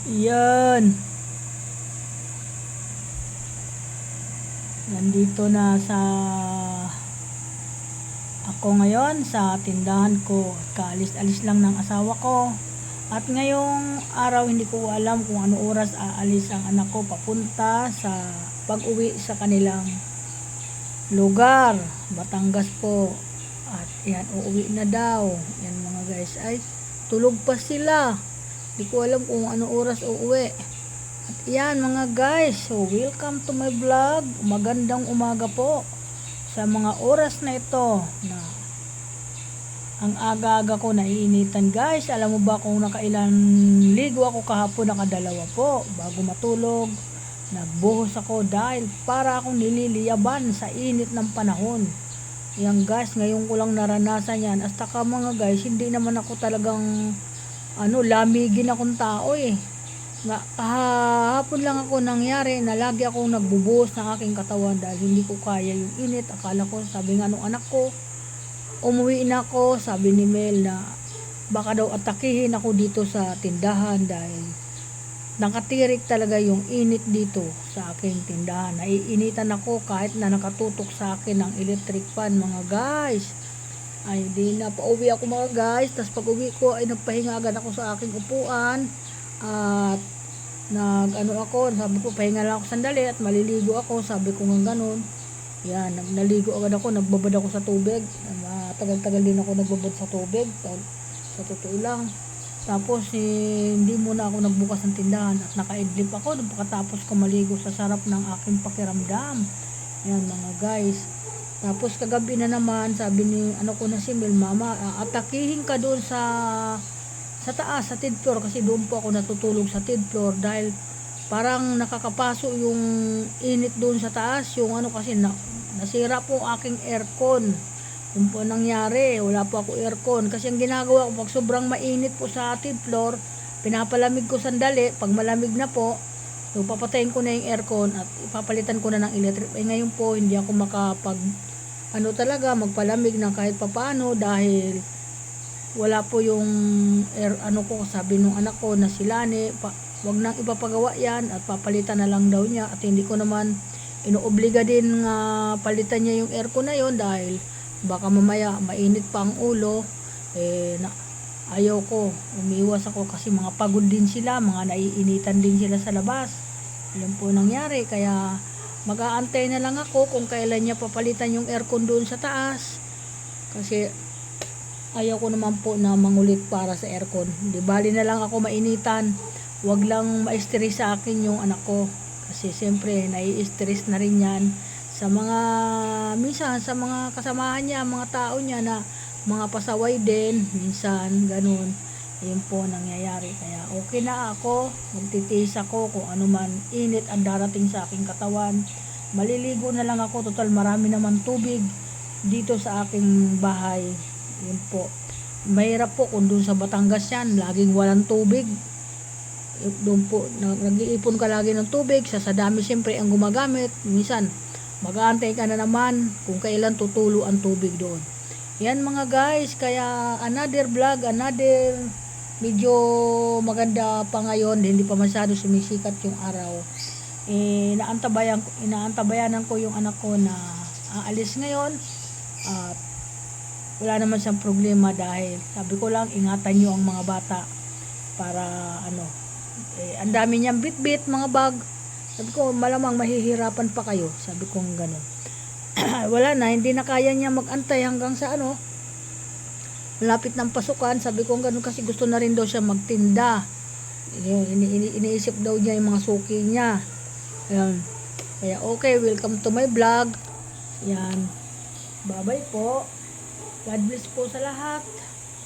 Yan. Nandito na sa ako ngayon sa tindahan ko. Kaalis-alis lang ng asawa ko. At ngayong araw hindi ko alam kung ano oras aalis ang anak ko papunta sa pag-uwi sa kanilang lugar. Batangas po. At yan, uuwi na daw. Yan mga guys. Ay, tulog pa sila. Hindi ko alam kung ano oras uuwi. At yan mga guys. So, welcome to my vlog. Magandang umaga po. Sa mga oras na ito na ang aga-aga ko naiinitan guys. Alam mo ba kung nakailan ligo ako kahapon? Nakadalawa po. Bago matulog, nagbuhos ako dahil para akong nililiyaban sa init ng panahon. Yan guys, ngayon ko lang naranasan yan. Hasta ka mga guys, hindi naman ako talagang lamigin akong tao eh. Kahapon lang ako nangyari na lagi akong nagbubuhos ng aking katawan dahil hindi ko kaya yung init. Akala ko, sabi nga nung anak ko, umuwi na ako, sabi ni Mel na baka daw atakihin ako dito sa tindahan dahil nakatirik talaga yung init dito sa aking tindahan. Naiinitan ako kahit na nakatutok sa akin ng electric fan mga guys. Ay di na pauwi ako mga guys. Tapos pag uwi ko ay nagpahinga agad ako sa aking upuan. At ako, sabi ko pahinga lang ako sandali at maliligo ako, sabi ko nga ganun. Yan, naligo agad ako, nagbabad ako sa tubig. Tagal-tagal din ako nagbabad sa tubig, sa totoo lang. Tapos hindi muna ako nagbukas ng tindahan at nakaidlip ako pagkatapos ko maligo sa sarap ng aking pakiramdam. Yan mga guys. Tapos kagabi na naman, sabi ni ko na si Mel, mama, atakihin ka doon sa taas, sa third floor, kasi doon po ako natutulog sa third floor dahil parang nakakapaso yung init doon sa taas, yung kasi nasira po aking aircon. Yung po nangyari, wala po ako aircon kasi ang ginagawa ko pag sobrang mainit po sa third floor, pinapalamig ko sandali, pag malamig na po, so papatayin ko na yung aircon at ipapalitan ko na ng electric. Ngayon po hindi ako makapag talaga magpalamig na kahit papaano dahil wala po yung air ko, sabi nung anak ko na si Lani, wag nang ipapagawa yan at papalitan na lang daw niya at hindi ko naman inuobliga din palitan niya yung aircon na yon dahil baka mamaya mainit pa ang ulo ayaw ko, umiwas ako kasi mga pagod din sila, mga naiinitan din sila sa labas. Yan po nangyari, kaya mag-aantay na lang ako kung kailan niya papalitan yung aircon doon sa taas kasi ayaw ko naman po na mangulit para sa aircon. Di bali na lang ako mainitan. Wag lang ma-stress sa akin yung anak ko. Kasi siyempre, nai-stress na rin yan sa minsan, sa mga kasamahan niya, mga tao niya na mga pasaway din. Minsan, ganun. Yun po nangyayari. Kaya okay na ako. Magtitiis ako kung ano man init ang darating sa aking katawan. Maliligo na lang ako. Total, marami naman tubig dito sa aking bahay. Yun po. Mahirap po kung doon sa Batangas yan, laging walang tubig. Doon po, nag-iipon ka lagi ng tubig, sa dami siyempre ang gumagamit. Minsan, mag-aantay ka na naman kung kailan tutulo ang tubig doon. Yan mga guys, kaya another vlog, medyo maganda pa ngayon, hindi pa masyado sumisikat yung araw. Inaantabayanan ko yung anak ko na aalis ngayon. At wala naman siyang problema dahil sabi ko lang ingatan nyo ang mga bata para ang dami niyang bit-bit mga bag. Sabi ko malamang mahihirapan pa kayo, sabi ko gano'n. Wala na, hindi na kaya niya magantay hanggang sa malapit ng pasukan. Sabi ko gano'n kasi gusto na rin daw siya magtinda. Iniisip daw niya yung mga suki niya. Ayan. Kaya okay, welcome to my vlog. Yan, bye bye po. God bless po sa lahat.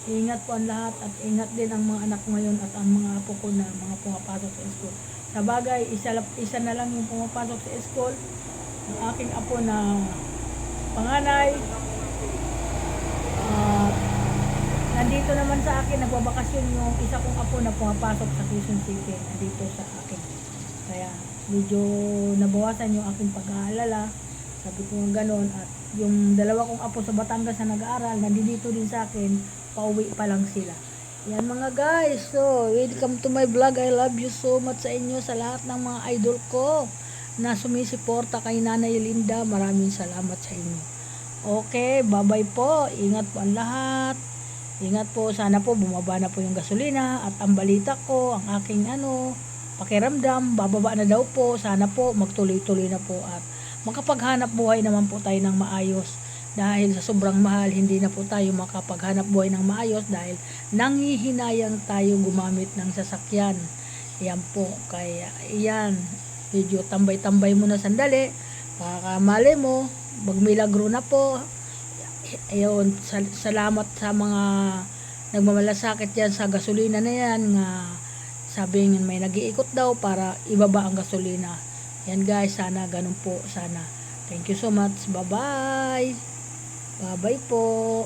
Ingat po ang lahat at ingat din ang mga anak ngayon at ang mga apo ko na mga pumapasok sa school. Sa bagay, isa na lang yung pumapasok sa school. Ang aking apo na panganay. Nandito naman sa akin, nagbabakasyon yung isa kong apo na pumapasok sa Quezon City. Nandito sa akin. Kaya medyo nabawasan yung aking pag-aalala. Sabi ko gano'n. At yung dalawa kong apo sa Batangas na nag-aaral, nandito din sa akin, pauwi pa lang sila. Yan mga guys, so welcome to my vlog. I love you so much sa inyo, sa lahat ng mga idol ko na sumisiporta kay Nanay Linda. Maraming salamat sa inyo. Okay, bye-bye po. Ingat po ang lahat. Ingat po, sana po bumaba na po yung gasolina. At ang balita ko, ang aking pakiramdam, bababa na daw po. Sana po magtuloy-tuloy na po at makapaghanap buhay naman po tayo ng maayos. Dahil sa sobrang mahal, hindi na po tayo makapaghanap buhay ng maayos dahil nanghihinayang tayo gumamit ng sasakyan. Yan po, kaya yan, medyo tambay-tambay muna sandali. Mali mo, magmilagro na po. Ayun, salamat sa mga nagmamalasakit yan sa gasolina na yan nga sabi nga may nag-iikot daw para ibaba ang gasolina. Yan guys, sana ganun po, sana. Thank you so much. Bye-bye. Bye-bye po.